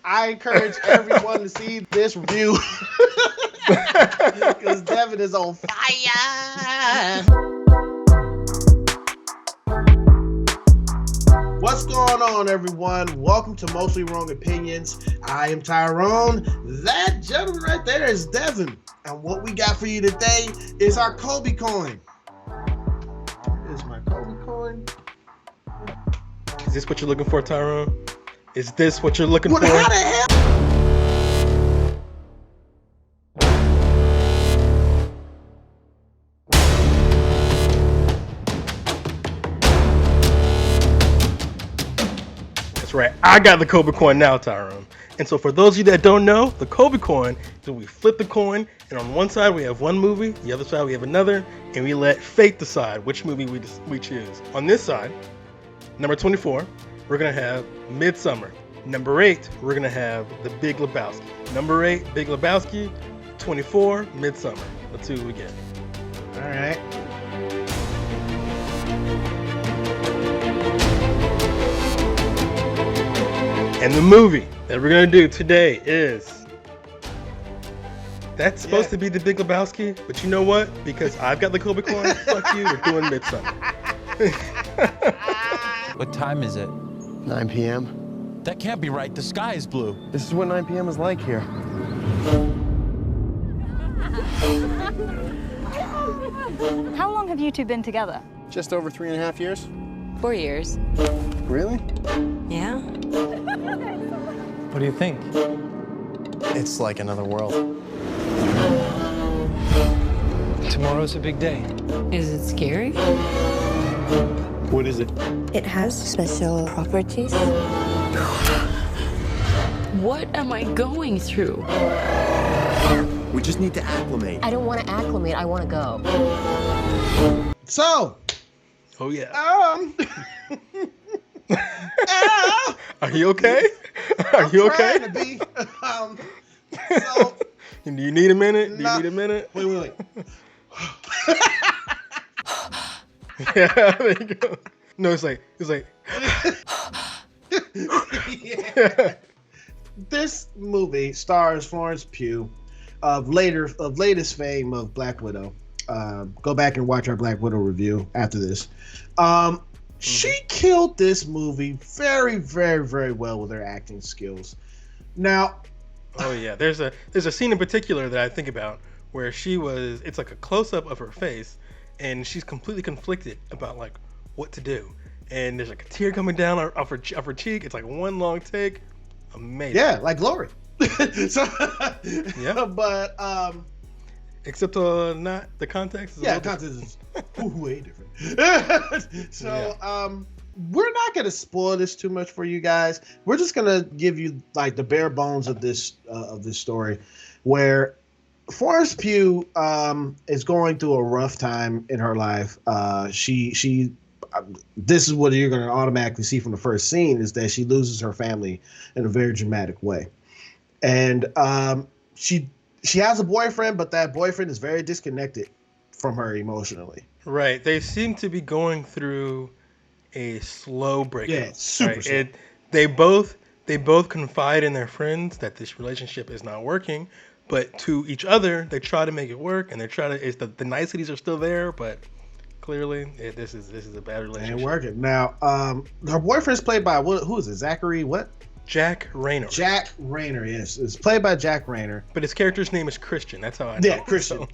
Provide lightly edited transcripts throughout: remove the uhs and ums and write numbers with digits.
I encourage everyone to see this review because Devin is on fire. What's going on, everyone? Welcome to Mostly Wrong Opinions. I am Tyrone. That gentleman right there is Devin. And what we got for you today is our Kobe coin. Here's my Kobe coin. Is this what you're looking for, Tyrone? Is this what you're looking for? How the hell? That's right. I got the Kobe coin now, Tyrone. And so for those of you that don't know, the Kobe coin is we flip the coin, and on one side we have one movie, the other side we have another, and we let fate decide which movie we choose. On this side, number 24, we're going to have Midsommar. Number 8, we're going to have The Big Lebowski. Number 8, Big Lebowski. 24, Midsommar. Let's see what we get. All right. And the movie that we're going to do today is... That's supposed to be The Big Lebowski, but you know what? Because I've got the Kobe coin, fuck you, we're doing Midsommar. What time is it? 9 p.m. That can't be right. The sky is blue. This is what 9 p.m. is like here. How long have you two been together? Just over 3.5 years. 4 years. Really? Yeah? What do you think? It's like another world. Tomorrow's a big day. Is it scary? What is it? It has special properties. What am I going through? We just need to acclimate. I don't want to acclimate. I want to go. So, Oh, yeah. Are Are you okay? Are you okay? To be. So, Do you need a minute? Do nah. you need a minute? wait. Yeah, there you go. No, it's like... Yeah. This movie stars Florence Pugh of latest fame of Black Widow. Go back and watch our Black Widow review after this. She killed this movie very, very, very well with her acting skills. Now, Oh yeah, there's a scene in particular that I think about where it's like a close up of her face, and she's completely conflicted about like what to do, and there's like a tear coming down off her cheek. It's like one long take, amazing. yeah, like Glory. So, Yeah. But Except not the context. yeah, context is way different. So, we're not gonna spoil this too much for you guys. We're just gonna give you like the bare bones of this story, where Florence Pugh is going through a rough time in her life. She this is what you're gonna automatically see from the first scene is that she loses her family in a very dramatic way, and she has a boyfriend, but that boyfriend is very disconnected from her emotionally. Right. They seem to be going through a slow breakup. Yeah, super slow. They both confide in their friends that this relationship is not working, but to each other they try to make it work, and they try to. The niceties are still there, but clearly this is a bad relationship. Ain't working. Now, her boyfriend's played by who is it? Zachary what? Jack Rayner. Jack Rayner, yes. It's played by Jack Rayner. But his character's name is Christian. That's how I know. Yeah, Christian. So.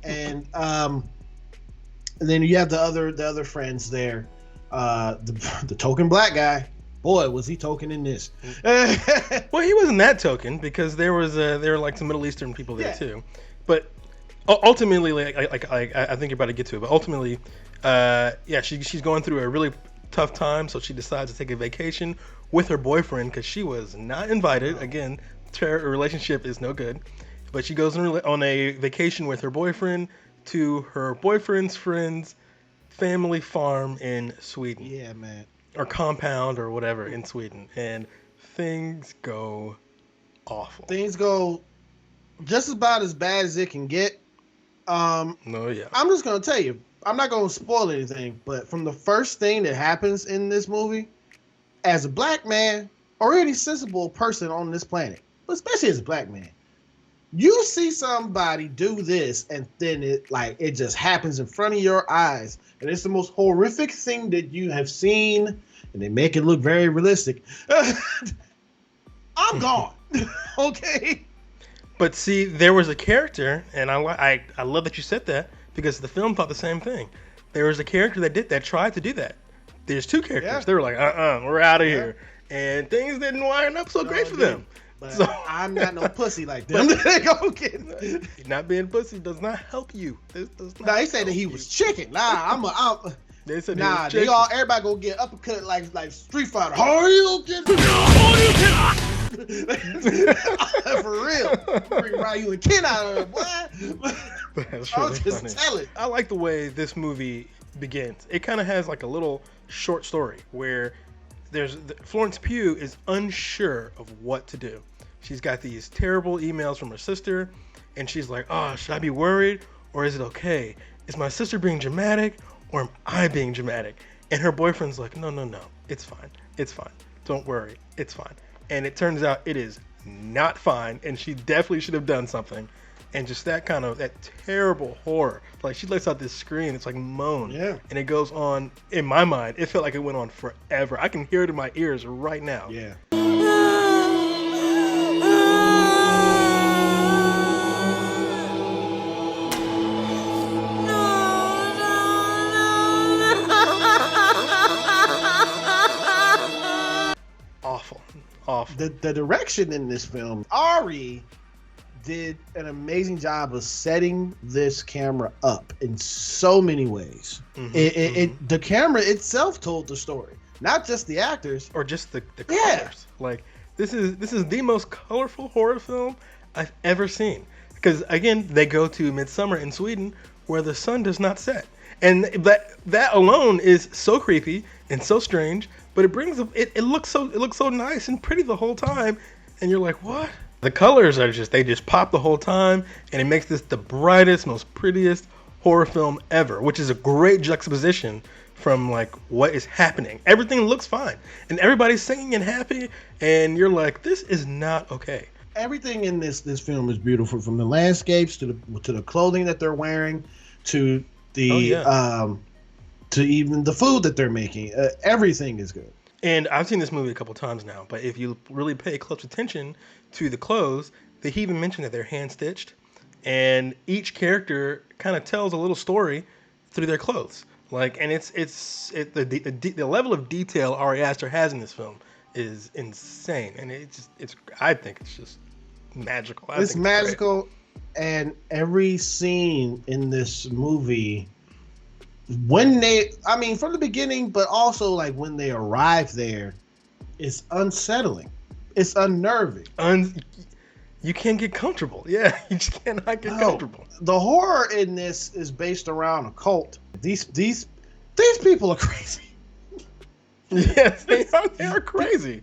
And then you have the other friends there. The token black guy. Boy, was he token in this. Well, he wasn't that token because there were like some Middle Eastern people there too. But ultimately, like I think you're about to get to it. But ultimately, she's going through a really tough time, so she decides to take a vacation with her boyfriend because she was not invited. Again, her relationship is no good. But she goes on a vacation with her boyfriend to her boyfriend's friend's family farm in Sweden. Yeah, man. Or compound or whatever in Sweden. And things go awful. Things go just about as bad as it can get. No, yeah. I'm just going to tell you, I'm not going to spoil anything, but from the first thing that happens in this movie, as a black man or any sensible person on this planet, but especially as a black man, you see somebody do this, and then it just happens in front of your eyes, and it's the most horrific thing that you have seen, and they make it look very realistic. I'm gone. Okay. But see, there was a character, and I love that you said that, because the film thought the same thing. There was a character that tried to do that. There's two characters. Yeah. They were like, we're out of here. And things didn't wind up so great for them. But So, I'm not no pussy like them. They go get not being pussy does not help you. This does not Nah, they said that he help was you. chicken. Nah, They said he nah, was they chicken. everybody gonna get uppercut like Street Fighter. Hadouken! For real. Bring Ryu and Ken out of there, boy. That's I'll really just funny. tell it. I like the way this movie begins. It kind of has like a little short story where Florence Pugh is unsure of what to do. She's got these terrible emails from her sister, and she's like, oh, should I be worried, or is it okay? Is my sister being dramatic, or am I being dramatic? And her boyfriend's like, no, it's fine. Don't worry, it's fine. And it turns out it is not fine, and she definitely should have done something. And just that terrible horror. Like, she lets out this scream, it's like moan. Yeah. And it goes on, in my mind, it felt like it went on forever. I can hear it in my ears right now. Yeah. Awful. The direction in this film, Ari did an amazing job of setting this camera up in so many ways. The camera itself told the story, not just the actors Or just the Yeah. colors. Like, this is the most colorful horror film I've ever seen. Because again, they go to Midsommar in Sweden, where the sun does not set, and that alone is so creepy and so strange. But it looks so nice and pretty the whole time, and you're like, what? The colors they just pop the whole time, and it makes this the brightest, most prettiest horror film ever, which is a great juxtaposition from like what is happening. Everything looks fine, and everybody's singing and happy, and you're like, this is not okay. Everything in this film is beautiful, from the landscapes to the clothing that they're wearing, to the to even the food that they're making. Everything is good. And I've seen this movie a couple times now, but if you really pay close attention to the clothes, they even mention that they're hand stitched, and each character kind of tells a little story through their clothes. Like, and the level of detail Ari Aster has in this film is insane, and I think it's just magical. It's magical, and every scene in this movie, from the beginning, but also like when they arrive there, it's unsettling. It's unnerving. You can't get comfortable. Yeah, you just cannot get comfortable. The horror in this is based around a cult. These people are crazy. Yes, they are crazy.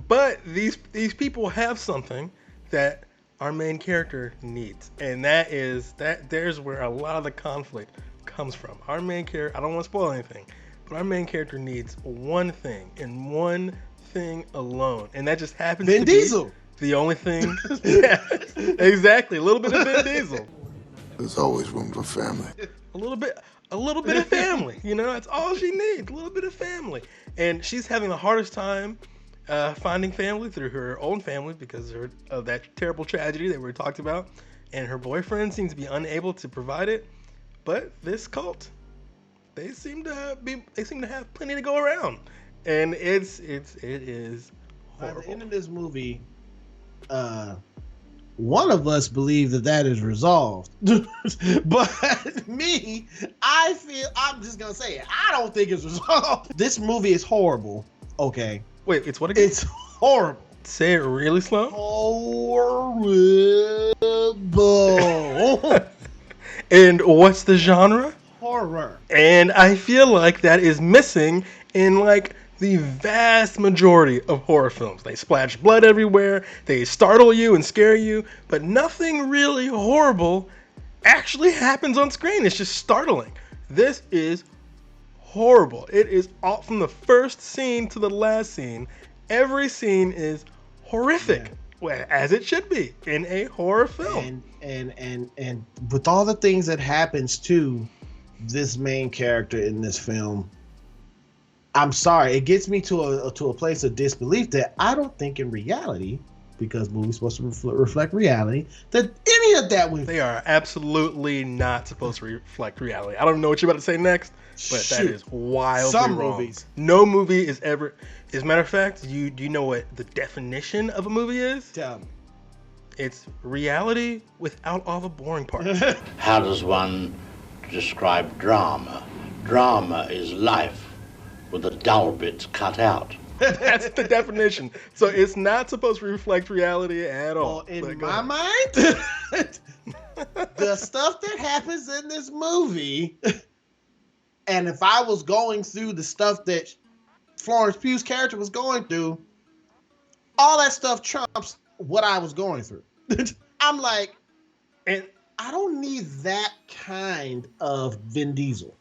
But these people have something that our main character needs, and there's where a lot of the conflict comes from. Our main character, I don't want to spoil anything, but our main character needs one thing and one thing alone, and that just happens Vin to Diesel. be the only thing. Yeah, exactly. A little bit of Vin Diesel. There's always room for family. A little bit of family. You know, that's all she needs. A little bit of family. And she's having the hardest time finding family through her own family because of that terrible tragedy that we talked about. And her boyfriend seems to be unable to provide it. But this cult, they seem to have plenty to go around. And it is horrible. By the end of this movie, one of us believe that is resolved. But me, I'm just gonna say it. I don't think it's resolved. This movie is horrible. Okay. Wait, it's what again? It's horrible. Say it really slow. Horrible. And what's the genre? Horror. And I feel like that is missing in like the vast majority of horror films. They splash blood everywhere, they startle you and scare you, but nothing really horrible actually happens on screen. It's just startling. This is horrible. It is all, from the first scene to the last scene, every scene is horrific. Well, as it should be in a horror film. And with all the things that happens to this main character in this film, I'm sorry, it gets me to a place of disbelief that I don't think in reality, because movies supposed to reflect reality, that any of that would. They are absolutely not supposed to reflect reality. I don't know what you're about to say next, but that is wildly Some wrong. movies. No movie is ever. As a matter of fact, do you know what the definition of a movie is? Tell me. It's reality without all the boring parts. How does one describe drama? Drama is life with the dull bits cut out. That's the definition. So it's not supposed to reflect reality at all. Well, in my mind, the stuff that happens in this movie, and if I was going through the stuff that Florence Pugh's character was going through, all that stuff trumps what I was going through. I'm like, and I don't need that kind of Vin Diesel.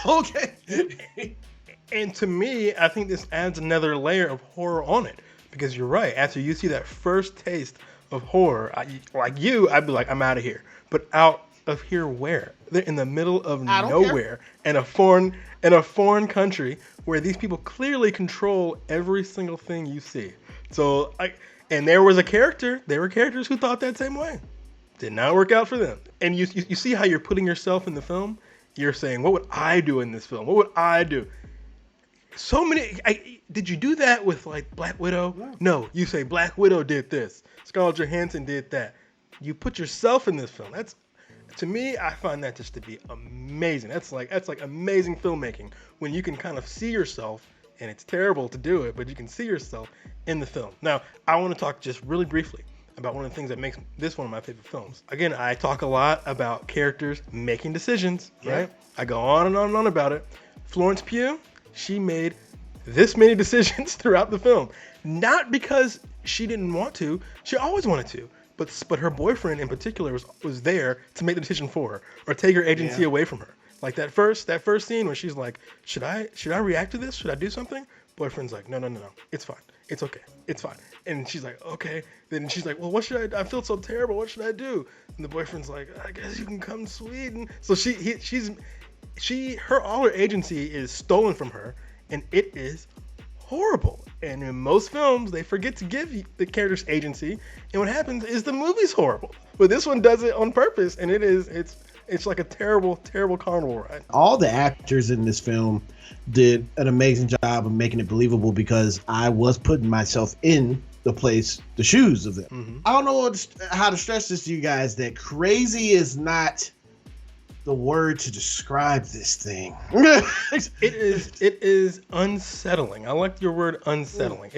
Okay. And to me, I think this adds another layer of horror on it. Because you're right. After you see that first taste of horror, I'd be like, I'm out of here. But out of here where? They're in the middle of nowhere in a foreign country where these people clearly control every single thing you see. So, and there was a character. There were characters who thought that same way. Did not work out for them. And you see how you're putting yourself in the film. You're saying, what would I do in this film? What would I do? So many. Did you do that with like Black Widow? No. You say Black Widow did this. Scarlett Johansson did that. You put yourself in this film. To me, I find that just to be amazing. That's like amazing filmmaking when you can kind of see yourself, and it's terrible to do it, but you can see yourself in the film. Now, I want to talk just really briefly about one of the things that makes this one of my favorite films. Again, I talk a lot about characters making decisions, right? I go on and on and on about it. Florence Pugh, she made this many decisions throughout the film. Not because she didn't want to, she always wanted to. But her boyfriend in particular was there to make the decision for her or take her agency away from her. Like that first scene where she's like, should I react to this? Should I do something? Boyfriend's like, no. It's fine. It's okay. It's fine. And she's like, okay. Then she's like, well, what should I feel so terrible. What should I do? And the boyfriend's like, I guess you can come Sweden. So all her agency is stolen from her, and it is horrible. And in most films, they forget to give the characters agency, and what happens is the movie's horrible. But this one does it on purpose, and it's like a terrible, terrible carnival ride. All the actors in this film did an amazing job of making it believable because I was putting myself in the shoes of them. Mm-hmm. I don't know how to stress this to you guys that crazy is not the word to describe this thing. It is unsettling. I like your word unsettling.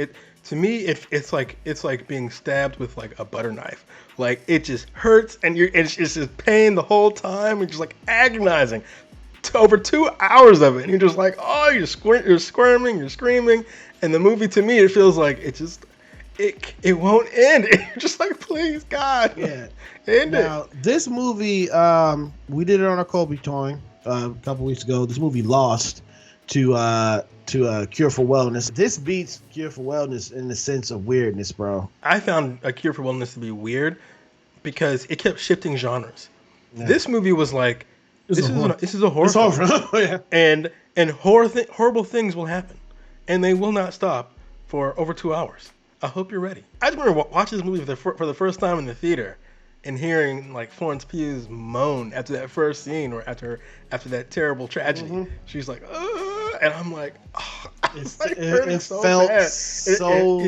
To me, it's like being stabbed with like a butter knife. Like it just hurts, and it's just pain the whole time. It's just like agonizing. Over 2 hours of it, and you're just like, oh, you're squirming, you're screaming, and the movie to me, it feels like it won't end. You're just like, please, God, end it. Now, this movie, we did it on our Kobe Toy a couple weeks ago. This movie lost to Cure for Wellness. This beats Cure for Wellness in the sense of weirdness, bro. I found A Cure for Wellness to be weird because it kept shifting genres. Yeah. This movie was like, this is a horror film. Yeah. And horrible things will happen, and they will not stop for over 2 hours. I hope you're ready. I just remember watching this movie for the first time in the theater and hearing like Florence Pugh's moan after that first scene or after that terrible tragedy. Mm-hmm. She's like, and I'm like, it so felt bad. So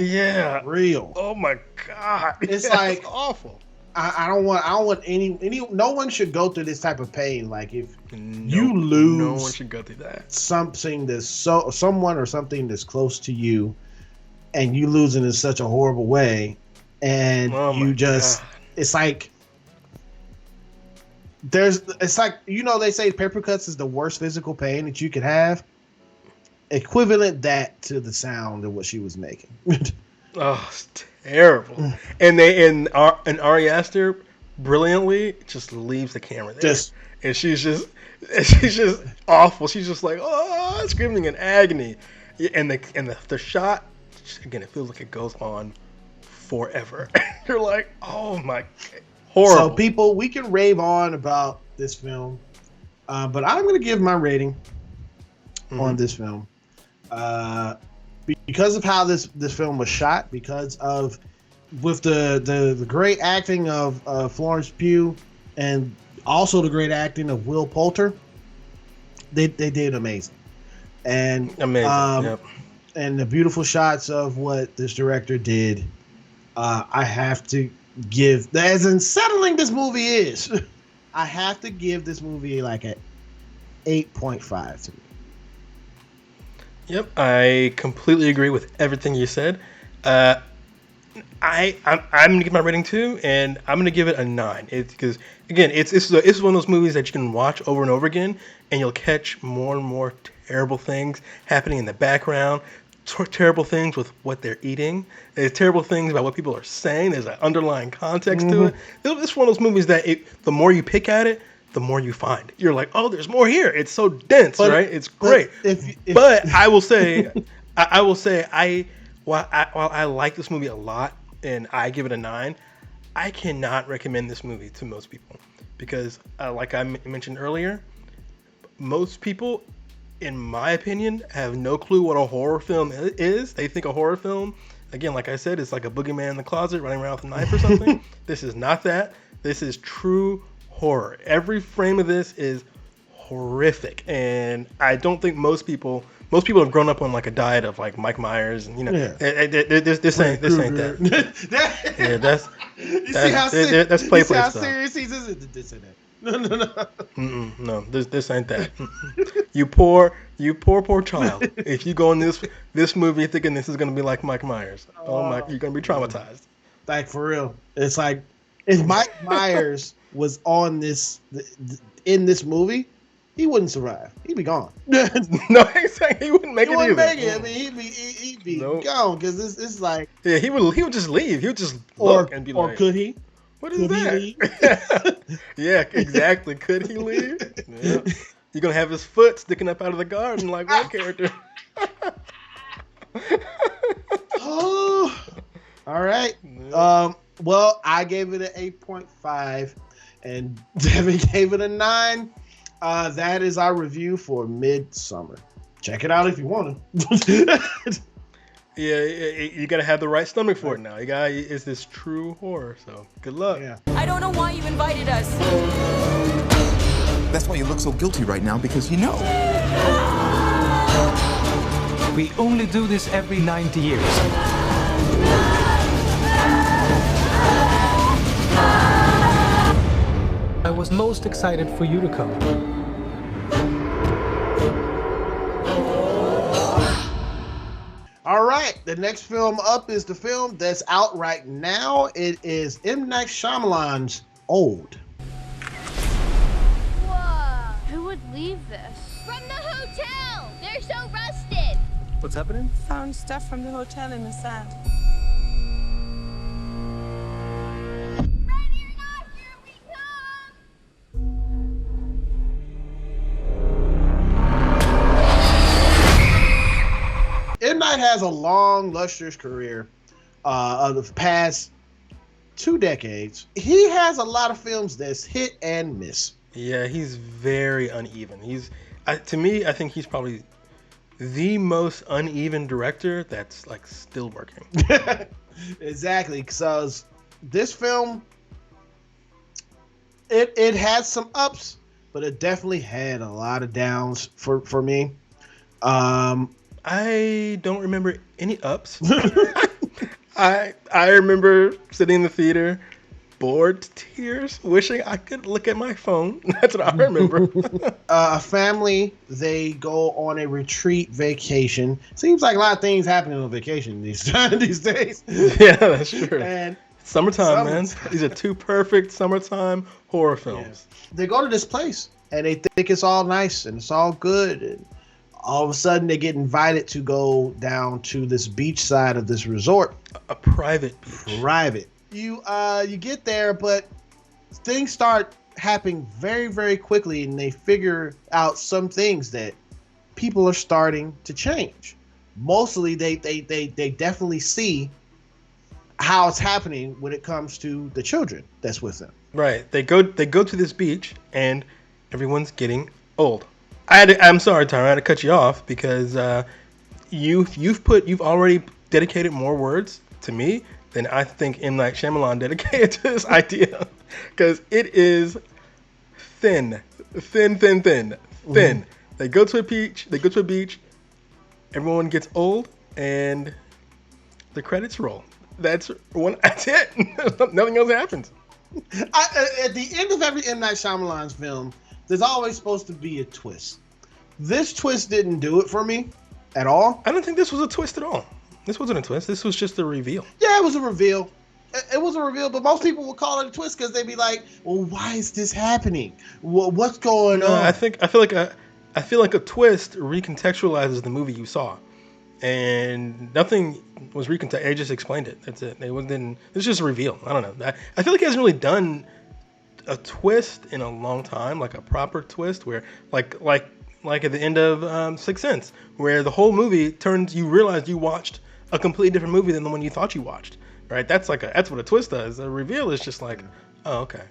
real. Oh my God. It's like awful. I don't want any no one should go through this type of pain. Like if you lose, no one should go through that. Something that's someone or something that's close to you, and you lose it in such a horrible way, and it's like they say paper cuts is the worst physical pain that you could have. Equivalent that to the sound of what she was making. Oh, it's terrible. And Ari Aster brilliantly just leaves the camera there. And she's just awful. She's just like, oh, screaming in agony. And the shot, again, it feels like it goes on forever. You're like, oh my, horrible. So people, we can rave on about this film, but I'm going to give my rating on this film because of how this film was shot, because of with the great acting of Florence Pugh and also the great acting of Will Poulter. They did amazing, and Yep. and the beautiful shots of what this director did. I have to give, as unsettling this movie is, I have to give this movie like an 8.5 to me. Yep, I completely agree with everything you said. I'm gonna give my rating too, and I'm gonna give it a 9. Because again, it's one of those movies that you can watch over and over again, and you'll catch more and more terrible things happening in the background. Terrible things with what they're eating. There's terrible things about what people are saying. There's an underlying context to it. It's one of those movies that the more you pick at it, the more you find. You're like, oh, there's more here. It's so dense, right? It's great. But I will say, while I like this movie a lot and I give it a 9, I cannot recommend this movie to most people because, like I mentioned earlier, most people, in my opinion, have no clue what a horror film is. They think a horror film, again, like I said, is like a boogeyman in the closet running around with a knife or something. This is not that. This is true horror. Every frame of this is horrific, and I don't think most people have grown up on like a diet of like Mike Myers, and this ain't that. Yeah, that's play stuff. Serious he is. This ain't that. No. No, this ain't that. You poor child. If you go in this movie thinking this is gonna be like Mike Myers, you're gonna be traumatized. Like for real, it's like if Mike Myers was on this in this movie, he wouldn't survive. He'd be gone. No, exactly. He wouldn't make it either. I mean, he'd be gone because it's like he would just leave. He would just look and be like, or could he? What is that? Yeah, exactly. Could he leave? Yeah. You're gonna have his foot sticking up out of the garden like that character. Oh, all right. Well, I gave it an 8.5, and Devin gave it a 9. That is our review for Midsommar. Check it out if you want to. Yeah, you gotta have the right stomach for it now. It's this true horror, so good luck. Yeah. I don't know why you invited us. That's why you look so guilty right now, because you know. We only do this every 90 years. I was most excited for you to come. All right, the next film up is the film that's out right now. It is M. Night Shyamalan's Old. Whoa, who would leave this? From the hotel! They're so rusted! What's happening? Found stuff from the hotel in the sand. Ready or not, here we come! M. Night has a long, lustrous career of the past 2 decades. He has a lot of films that's hit and miss. Yeah, he's very uneven. To me, I think he's probably the most uneven director that's like still working. Exactly, because this film, it had some ups, but it definitely had a lot of downs for me. I don't remember any ups. I remember sitting in the theater, bored to tears, wishing I could look at my phone. That's what I remember. A family, they go on a retreat vacation. Seems like a lot of things happening on vacation these days. Yeah, that's true. And summertime, man. These are 2 perfect summertime horror films. Yeah. They go to this place and they think it's all nice and it's all good, and all of a sudden they get invited to go down to this beach side of this resort. A private beach. Private. You get there, but things start happening very, very quickly, and they figure out some things that people are starting to change. Mostly they definitely see how it's happening when it comes to the children that's with them. Right. They go to this beach and everyone's getting old. I'm sorry, Tyron, I had to cut you off because you've already dedicated more words to me than I think M. Night Shyamalan dedicated to this idea, because it is thin. They go to a beach. Everyone gets old, and the credits roll. That's it. Nothing else happens. At the end of every M. Night Shyamalan's film, there's always supposed to be a twist. This twist didn't do it for me at all. I don't think this was a twist at all. This wasn't a twist. This was just a reveal. Yeah, it was a reveal. It was a reveal, but most people would call it a twist because they'd be like, "Well, why is this happening? What's going on?" I feel like a twist recontextualizes the movie you saw, and nothing was recontextualized. They just explained it. That's it. It's just a reveal. I don't know. I feel like he hasn't really done a twist in a long time, like a proper twist where, like at the end of Sixth Sense, where the whole movie turns. You realize you watched a completely different movie than the one you thought you watched. Right? That's what a twist does. A reveal is just like, oh, okay.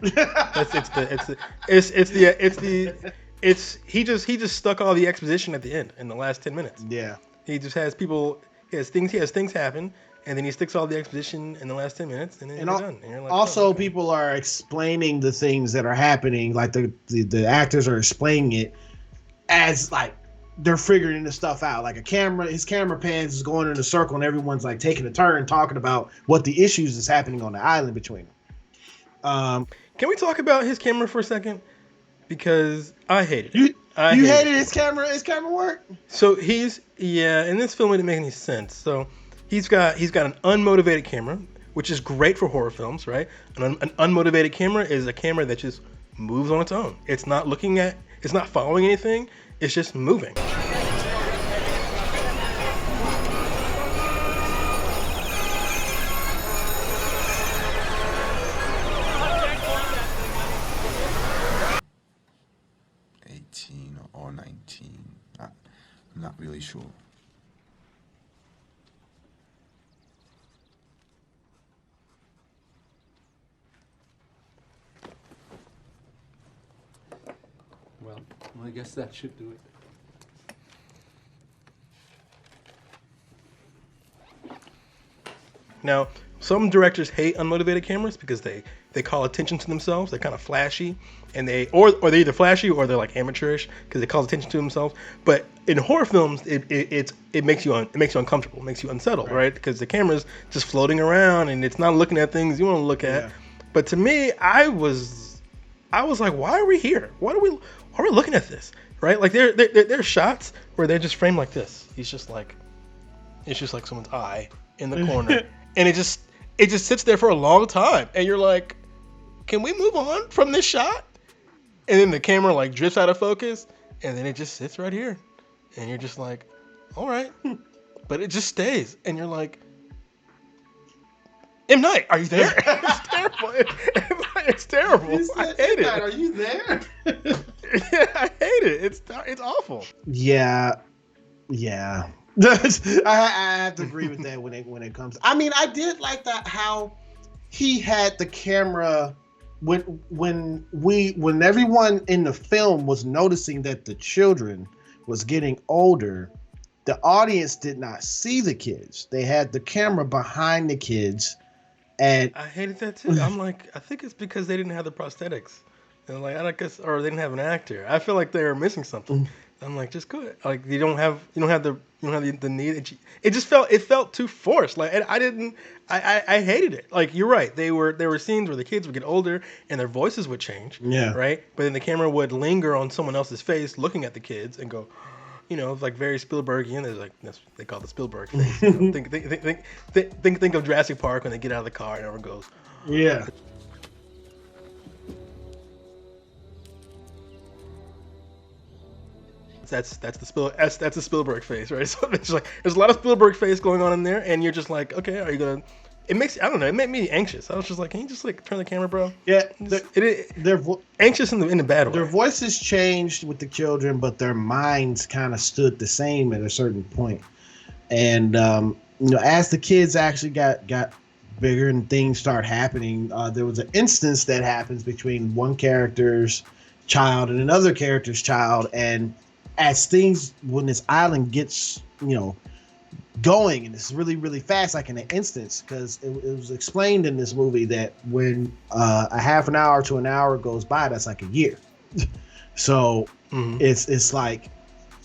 He just stuck all the exposition at the end in the last 10 minutes. Yeah. He just has things happen, and then he sticks all the exposition in the last 10 minutes, and then you're done. And you're like, also, oh, okay. People are explaining the things that are happening, like the actors are explaining it as like they're figuring this stuff out. Like his camera pans is going in a circle, and everyone's like taking a turn talking about what the issues is happening on the island between them. Can we talk about his camera for a second? Because I hated it. You hated his camera work? So in this film it didn't make any sense. So he's got an unmotivated camera, which is great for horror films, right? An unmotivated camera is a camera that just moves on its own. It's not following anything. It's just moving. Or 19. I'm not really sure. Well, I guess that should do it. Now, some directors hate unmotivated cameras because they call attention to themselves. They're kind of flashy, and they're either flashy or they're like amateurish because they call attention to themselves. But in horror films, it makes you uncomfortable, makes you unsettled, right? Because the camera's just floating around and it's not looking at things you want to look at. Yeah. But to me, I was like, why are we here? Why are we looking at this? Right? Like there are shots where they're just framed like this. It's just like someone's eye in the corner. And it just sits there for a long time, and you're like, "Can we move on from this shot?" And then the camera like drifts out of focus, and then it just sits right here, and you're just like, "All right," but it just stays, and you're like, "M. Night, are you there?" It's terrible. It's terrible. I hate it. Are you there? Yeah, I hate it. It's awful. Yeah. I have to agree with that when it comes. I mean, I did like that how he had the camera when everyone in the film was noticing that the children was getting older. The audience did not see the kids. They had the camera behind the kids, and I hated that too. I'm like, I think it's because they didn't have the prosthetics, and like I guess, or they didn't have an actor. I feel like they were missing something. I'm like, just go ahead. Like you don't have the need. It just felt too forced. Like I hated it. Like you're right. There were scenes where the kids would get older and their voices would change. Yeah. Right. But then the camera would linger on someone else's face, looking at the kids, and go, like very Spielbergian. There's like they call it the Spielberg face. Think of Jurassic Park when they get out of the car and everyone goes, yeah. That's the Spielberg face, right? So it's like there's a lot of Spielberg face going on in there, and you're just like, okay, are you gonna? It made me anxious. I was just like, can you just like turn the camera, bro? Yeah, they're anxious in the bad way. Their voices changed with the children, but their minds kind of stood the same at a certain point. And as the kids actually got bigger and things start happening, there was an instance that happens between one character's child and another character's child, and as things when this island gets going, and it's really really fast, like in an instance, because it was explained in this movie that when a half an hour to an hour goes by, that's like a year. So it's like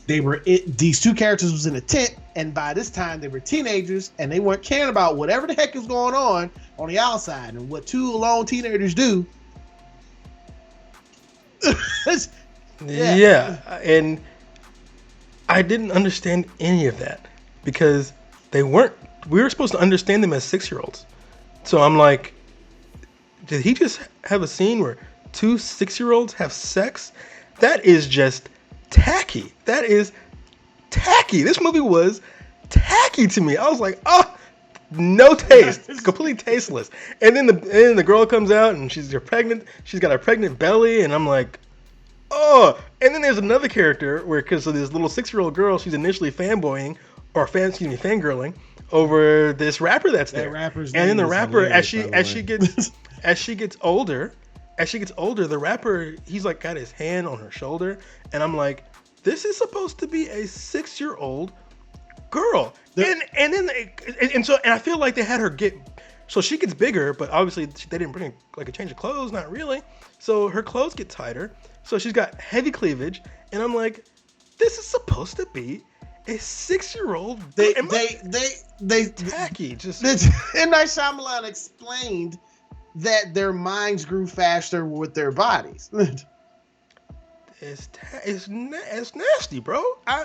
these two characters was in a tent, and by this time they were teenagers, and they weren't caring about whatever the heck is going on the outside. And what two alone teenagers do. Yeah, and I didn't understand any of that because we were supposed to understand them as 6-year-olds. So I'm like, did he just have a scene where 2 6-year-olds have sex? That is just tacky. That is tacky. This movie was tacky to me. I was like, oh, no taste. It's completely tasteless. And then the girl comes out and she's pregnant. She's got a pregnant belly, and I'm like, oh. And then there's another character because of this little 6-year-old girl, she's initially fangirling over this rapper that's there. And then the rapper, as she gets older, the rapper, he's like got his hand on her shoulder, and I'm like, this is supposed to be a 6-year-old girl. And I feel like they had her so she gets bigger, but obviously they didn't bring like a change of clothes, not really. So her clothes get tighter, so she's got heavy cleavage, and I'm like, this is supposed to be a 6-year-old. They tacky. Just M. Night Shyamalan explained that their minds grew faster with their bodies. It's nasty, bro. I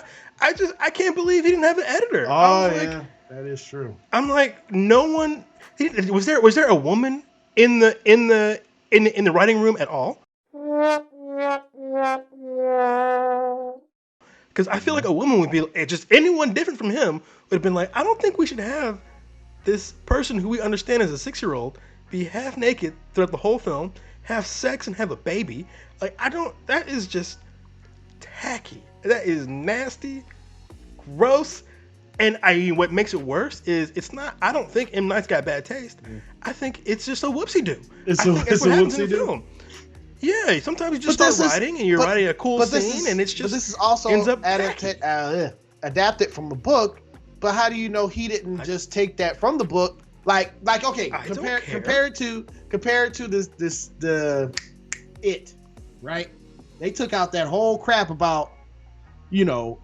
can't believe he didn't have an editor. Oh yeah, that is true. I'm like, no one. Was there a woman in the writing room at all? Because I feel like a woman would be just anyone different from him would have been like, I don't think we should have this person who we understand as a 6-year-old be half naked throughout the whole film, have sex and have a baby. Like, that is just tacky. That is nasty, gross. And what makes it worse is I don't think M. Night's got bad taste. I think it's just a whoopsie-doo. It's a whoopsie-doo. Yeah, sometimes you just start writing and you're writing a cool scene and it's just. But this is also ends up adapted from a book. But how do you know he didn't just take that from the book? Like okay, compare it to It, right? They took out that whole crap about the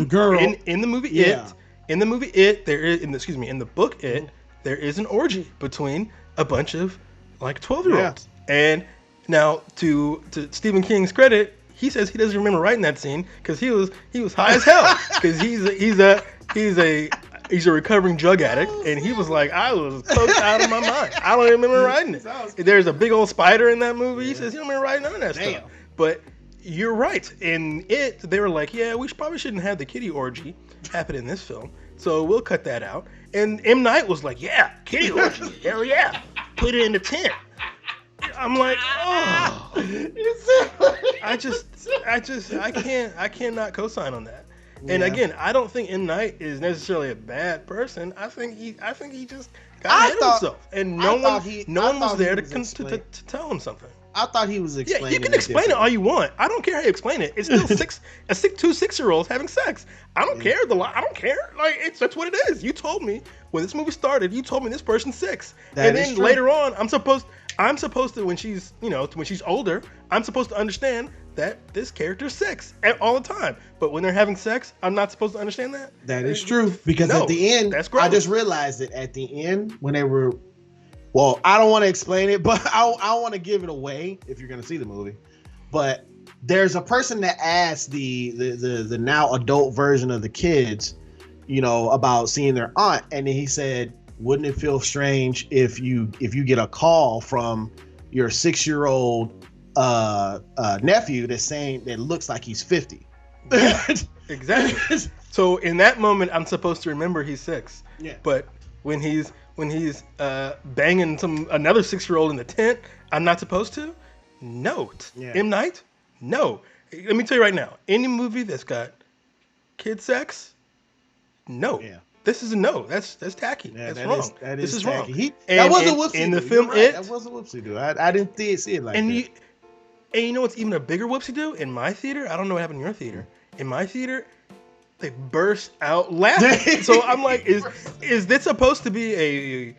girl in the movie. Yeah. In the movie It, there is in the book It, there is an orgy between a bunch of like 12-year-olds. And now to Stephen King's credit, he says he doesn't remember writing that scene because he was high as hell because he's a recovering drug addict, and he was like, I was coked out of my mind. I don't even remember writing it. There's a big old spider in that movie. He says he don't remember writing none of that stuff. But you're right. In It, they were like, yeah, we probably shouldn't have the kitty orgy happen in this film, so we'll cut that out. And M. Night was like, yeah, kitty orgy, hell yeah, put it in the tent. I'm like, oh, I cannot co-sign on that. And again, I don't think M. Night is necessarily a bad person. I think he just got ahead of himself, and no one was there to tell him something. I thought he was explaining. Yeah, you can explain it all you want. I don't care how you explain it. It's still two 6-year-olds having sex. I don't care. I don't care. Like that's what it is. You told me when this movie started. You told me this person's 6, and then later on, I'm supposed to when she's older, I'm supposed to understand that this character's 6 all the time. But when they're having sex, I'm not supposed to understand that. That is true because at the end, I just realized that at the end when they were. Well, I don't want to explain it, but I want to give it away if you're going to see the movie. But there's a person that asked the now adult version of the kids, about seeing their aunt, and then he said, "Wouldn't it feel strange if you get a call from your 6-year-old nephew that's saying that looks like he's 50?" Yeah, exactly. So in that moment, I'm supposed to remember he's 6. Yeah. But when he's banging another 6-year-old in the tent, I'm not supposed to? No. Yeah. M. Night? No. Let me tell you right now, any movie that's got kid sex, no. Yeah. this is a no. That's tacky. Yeah, that's wrong. This is tacky. wrong. That was a whoopsie. In the do. film, Right. That was a whoopsie. Do I didn't see it like that. And you know what's even a bigger whoopsie do? In my theater, I don't know what happened in your theater. In my theater, they burst out laughing. So I'm like, is this supposed to be a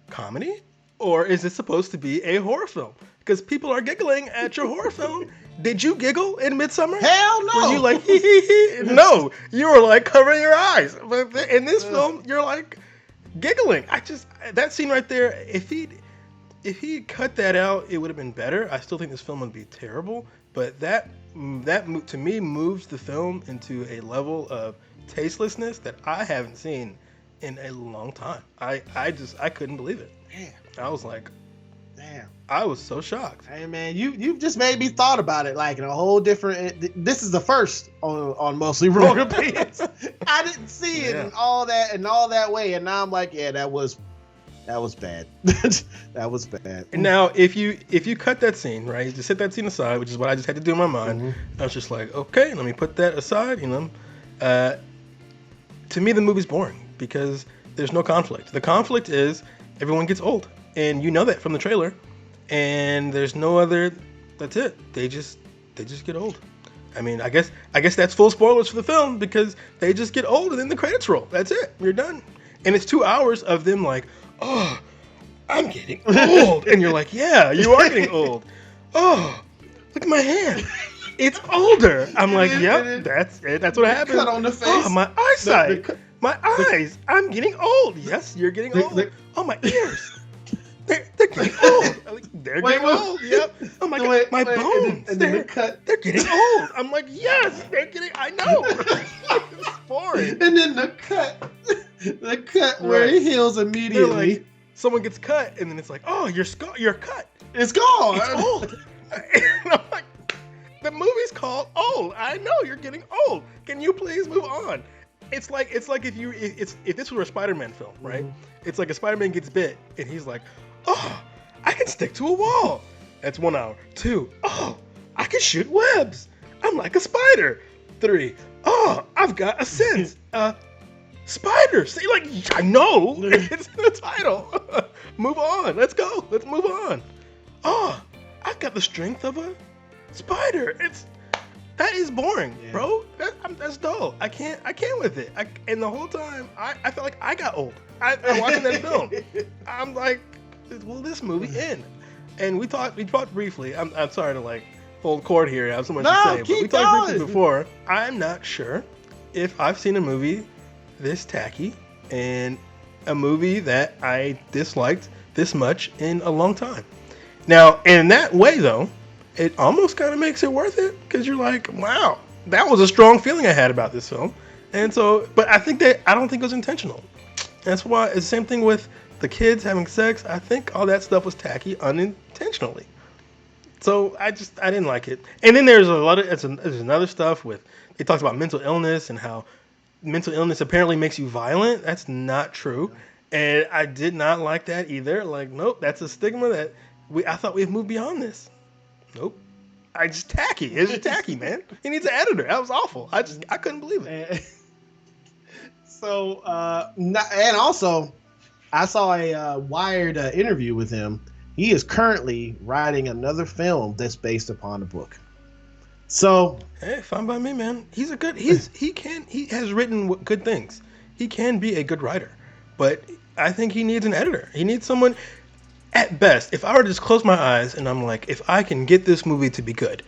comedy, or is this supposed to be a horror film? Because people are giggling at your horror film. Did you giggle in Midsommar? Hell no. Were you like hee hee hee? No, you were like covering your eyes. But in this film, you're like giggling. That scene right there. If he cut that out, it would have been better. I still think this film would be terrible. But that to me moves the film into a level of tastelessness that I haven't seen in a long time. I couldn't believe it. Damn. I was like, damn. I was so shocked. Hey man, you just made me thought about it like in a whole different. This is the first on Mostly Wrong Opinions. I didn't see it in all that way, and now I'm like, yeah, that was bad. That was bad. And now, if you cut that scene, right, just set that scene aside, which is what I just had to do in my mind. I was just like, okay, let me put that aside. To me, the movie's boring because there's no conflict. The conflict is everyone gets old, and you know that from the trailer. And there's no other. That's it. They just get old. I mean, I guess that's full spoilers for the film because they just get old and then the credits roll. That's it. You're done. And it's 2 hours of them like, oh, I'm getting old, and you're like, yeah, you are getting old. Oh, look at my hand. It's older. I'm like, yep, that's it. That's what happens. Cut on the face. Oh, my eyesight. My eyes. I'm getting old. Yes, you're getting old. Oh, my ears. They're getting old. They're getting old. Yep. Oh my God. My bones. And then the cut. They're getting old. I'm like, yes, they're getting. I know. It's boring. And then the cut where it heals immediately. Like, someone gets cut, and then it's like, oh, you're cut. It's gone. It's old. And I'm like, the movie's called Old. I know you're getting old. Can you please move on? It's like if this were a Spider-Man film, right? It's like a Spider-Man gets bit, and he's like, oh, I can stick to a wall. That's 1 hour. 2, oh, I can shoot webs. I'm like a spider. 3, oh, I've got a sense. Spider. See, like, I know. It's in the title. Move on. Let's go. Let's move on. Oh, I've got the strength of a spider. That is boring, bro. That's dull. I can't with it. And the whole time, I felt like I got old. I'm watching that film. I'm like, will this movie end? And we talked briefly. I'm sorry to like hold court here. I have so much to say, but we talked briefly before. I'm not sure if I've seen a movie this tacky and a movie that I disliked this much in a long time. Now, in that way, though, it almost kind of makes it worth it because you're like, wow, that was a strong feeling I had about this film. And so, but I don't think it was intentional. That's why it's the same thing with the kids having sex. I think all that stuff was tacky unintentionally. So I didn't like it. And then there's there's another stuff with, they talked about mental illness and how mental illness apparently makes you violent. That's not true. And I did not like that either. Like, nope, that's a stigma that I thought we've moved beyond this. Nope. It's tacky. It's just tacky, man. He needs an editor. That was awful. I couldn't believe it. So, and also, I saw a Wired interview with him. He is currently writing another film that's based upon a book. So, hey, fine by me, man. He has written good things. He can be a good writer, but I think he needs an editor. He needs someone. At best, if I were to just close my eyes and I'm like, if I can get this movie to be good,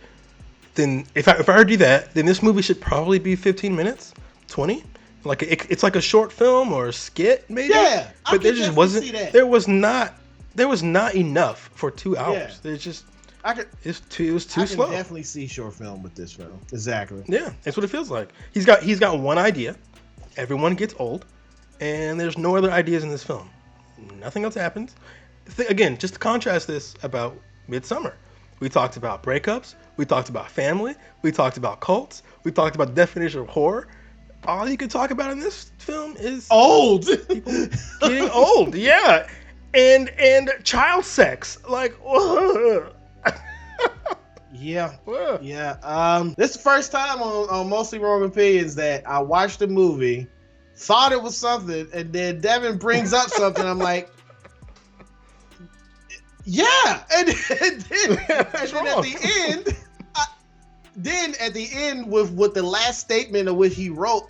then if I were to do that, then this movie should probably be 15 minutes, 20. Like it's like a short film or a skit, maybe. Yeah, but there just wasn't. There was not enough for 2 hours. Yeah. There's just. It was too slow. I can definitely see short film with this film. Exactly. Yeah, that's what it feels like. He's got one idea. Everyone gets old, and there's no other ideas in this film. Nothing else happens. Again, just to contrast this about Midsommar, we talked about breakups, we talked about family, we talked about cults, we talked about the definition of horror. All you can talk about in this film is old people getting old, yeah, and child sex, like. Yeah. This is the first time on Mostly Wrong Opinions that I watched a movie thought it was something, and then Devin brings up something. I'm like, yeah, and then at the end, with what the last statement of what he wrote,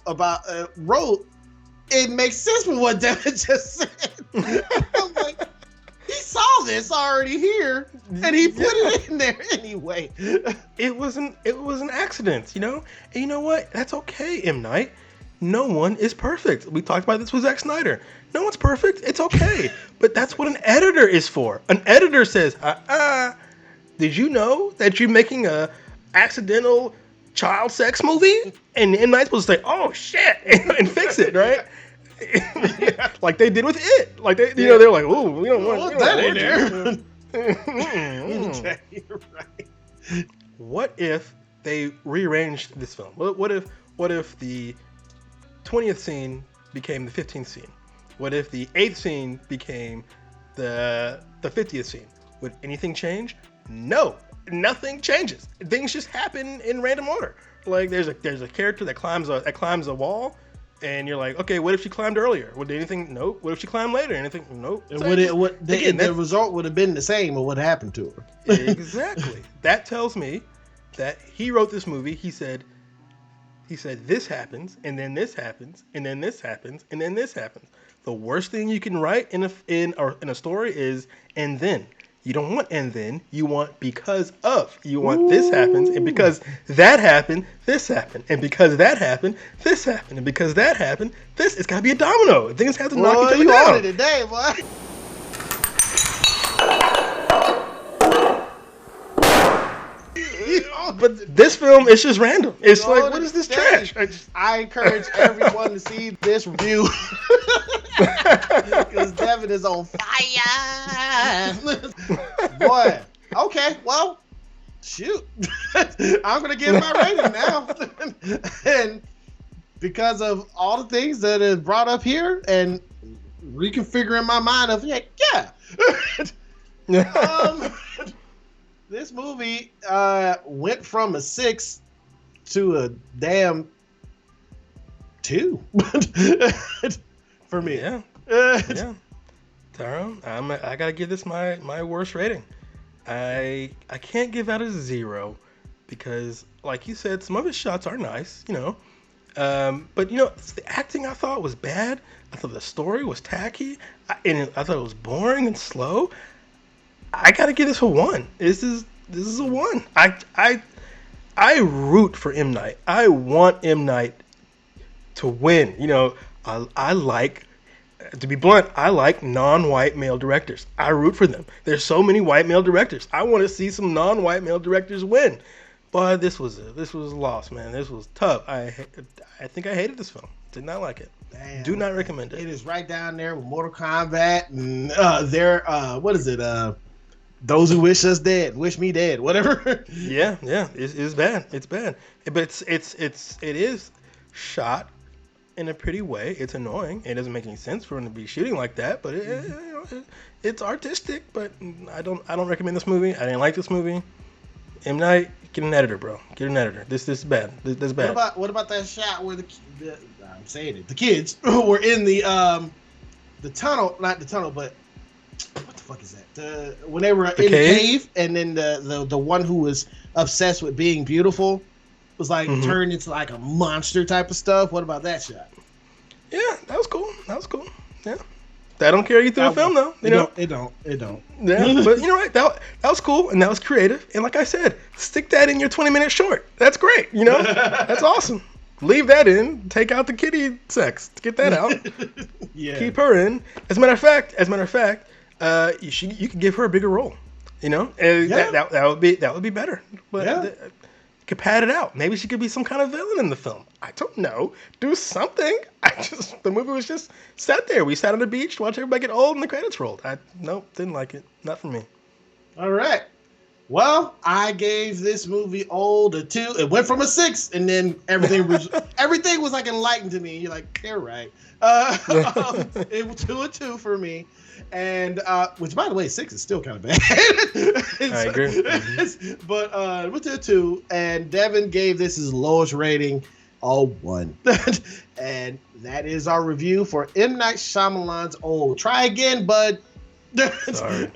it makes sense with what Devin just said. I'm like, he saw this already here, and he put it in there anyway. It was an accident, you know? And you know what? That's okay, M. Night. No one is perfect. We talked about this with Zack Snyder. No one's perfect. It's okay. But that's what an editor is for. An editor says, did you know that you're making a accidental child sex movie? And M. Night's supposed to say, oh, shit, and fix it, right? Like they did with It. Like they're like, oh, we don't want that in there. You're right. What if they rearranged this film? What if the 20th scene became the 15th scene? What if the 8th scene became the 50th scene? Would anything change? No, nothing changes. Things just happen in random order. Like there's a character that climbs a wall, and you're like, okay, what if she climbed earlier? Would anything? Nope. What if she climbed later? Anything? Nope. And the result would have been the same of what happened to her. Exactly. That tells me that he wrote this movie. He said this happens, and then this happens, and then this happens, and then this happens. The worst thing you can write in a story is and then. You don't want and then. You want because of. You want this happens, and because that happened, this happened, and because that happened, this happened, and because that happened, this. It's got to be a domino. Things have to knock each other down. On it today, boy. But this film is just random. It's like, what is this trash? I encourage everyone to see this review because Devin is on fire. Boy, okay, well, shoot. I'm going to give my rating now. And because of all the things that is brought up here and reconfiguring my mind of, yeah. This movie went from a 6 to a damn 2 for me. Yeah. Tyrone, I gotta give this my worst rating. I can't give out a 0 because, like you said, some of his shots are nice, you know. But you know, the acting I thought was bad. I thought the story was tacky, and I thought it was boring and slow. I gotta give this a 1. This is a 1. I root for M. Night. I want M. Night to win. You know, I like, to be blunt, I like non-white male directors. I root for them. There's so many white male directors. I want to see some non-white male directors win. But this was a loss, man. This was tough. I think I hated this film. Did not like it. Damn, do not recommend it. It is right down there with Mortal Kombat and what is it? Those who wish us dead, wish me dead, whatever. Yeah, it's bad. It's bad, but it is shot in a pretty way. It's annoying. It doesn't make any sense for him to be shooting like that, but it's artistic. But I don't recommend this movie. I didn't like this movie. M. Night, get an editor, bro. Get an editor. This is bad. This is bad. What about that shot where the kids were in the tunnel, not the tunnel, but what the fuck is that? When they were in the cave, and then the one who was obsessed with being beautiful was like turned into like a monster type of stuff. What about that shot? Yeah, that was cool. Yeah, that don't carry you through the film though. You know, it don't. Yeah, but you know what? That was cool and that was creative. And like I said, stick that in your 20-minute short. That's great. You know, that's awesome. Leave that in. Take out the kitty sex. Get that out. Yeah. Keep her in. As a matter of fact, you could give her a bigger role. You know, that would be better. But you could pad it out. Maybe she could be some kind of villain in the film. I don't know. Do something. The movie was just sat there. We sat on the beach, watched everybody get old, and the credits rolled. Nope, didn't like it. Not for me. All right. Well, I gave this movie a 2. It went from a 6, and then everything was like enlightened to me. You're like, you're right. It was a 2 for me, and which, by the way, 6 is still kind of bad. I agree. But it was a 2, and Devin gave this his lowest rating 1. And that is our review for M. Night Shyamalan's Old. Try again, bud. Sorry.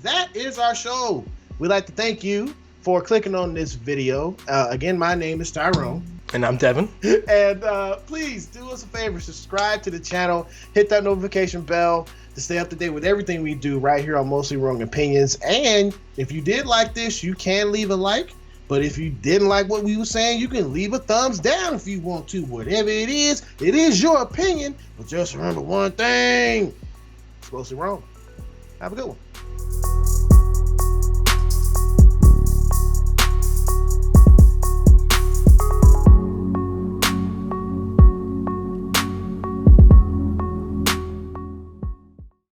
That is our show. We'd like to thank you for clicking on this video. Again, my name is Tyrone. And I'm Devin. And please do us a favor, subscribe to the channel, hit that notification bell to stay up to date with everything we do right here on Mostly Wrong Opinions. And if you did like this, you can leave a like. But if you didn't like what we were saying, you can leave a thumbs down if you want to. Whatever it is your opinion. But just remember one thing, it's mostly wrong. Have a good one.